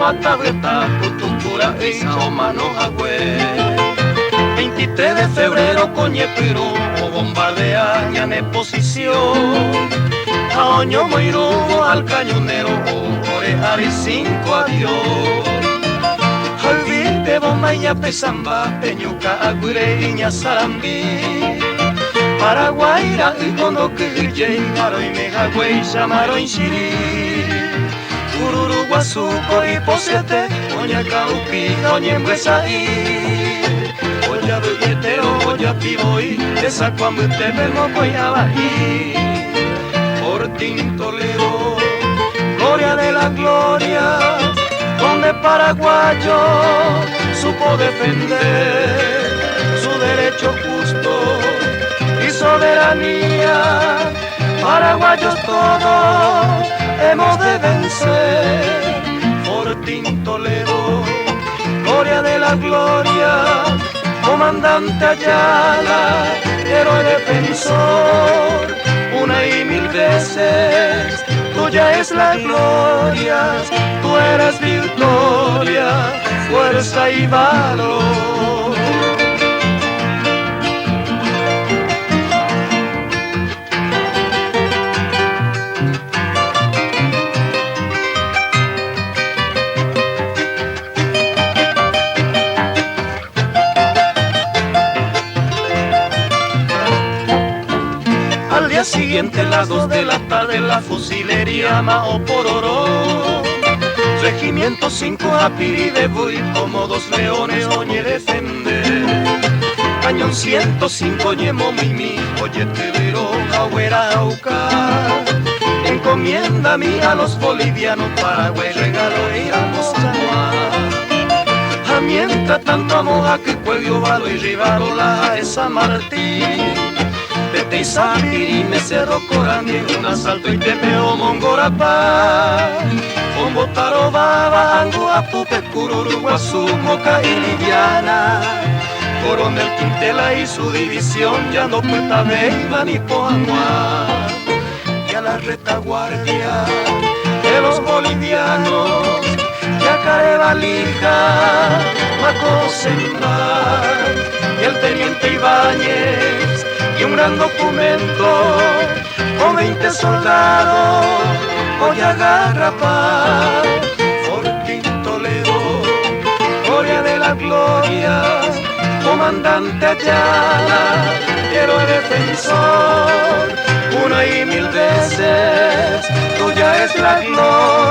Guatabreta, Putucura, Sao Manojagüe. 23 de febrero, Coñepiro, o bombardea ya en posición. A Oño Moirugo, al cañonero, Orejari 5 adiós. Olvide Bomaya, Pesamba, Peñuca, Agüire, Iña, Sarambí. Paraguaira, Iconoquille, Maroy, Mejagüey, Chamaroy, Chiri. Ururu, Guazú, Coripo, Siete, Oña, Caupi, Oña, Embuesaí. Oya, Belletero, Oya, Piboy, esa Cuamute, Belmo, Coyabají. Fortín, Toledo, gloria de la gloria, donde paraguayo supo defender su derecho justo y soberanía. Paraguayos todos hemos de vencer. Fortín, Toledo, gloria de la gloria, comandante Ayala, héroe defensor, una y mil veces tuya es la gloria, tú eres victoria, fuerza y valor. Al día siguiente, las 2 de la tarde, la fusilería Mao Pororó. Regimiento 5 Apiri de Buy, como 2 leones, oye defender. Cañón 105, Ñemo Mimi, oye Tevero, Agüera Auca. Encomienda a mí a los bolivianos, Paraguay regalo iramos a mientras tanto a Moja que Cuello Valo y Rivarola a esa Martín. Tete y Sapiri, me cerró Corani, un asalto y Tepeo Mongorapá. Como Tarobaba, Anguapupe, Cururu, Guazú, Moca y Liviana. Coronel Quintela y su división ya no Puerta Beiba ni Poamua. Y a la retaguardia de los bolivianos, Yacaré Valija, Maco Sembar, y el teniente Ibáñez, y un gran documento con 20 soldados, voy a agarrapar. Fortín, Toledo, gloria de la gloria, comandante Ayala, héroe defensor, una y mil veces tuya es la gloria.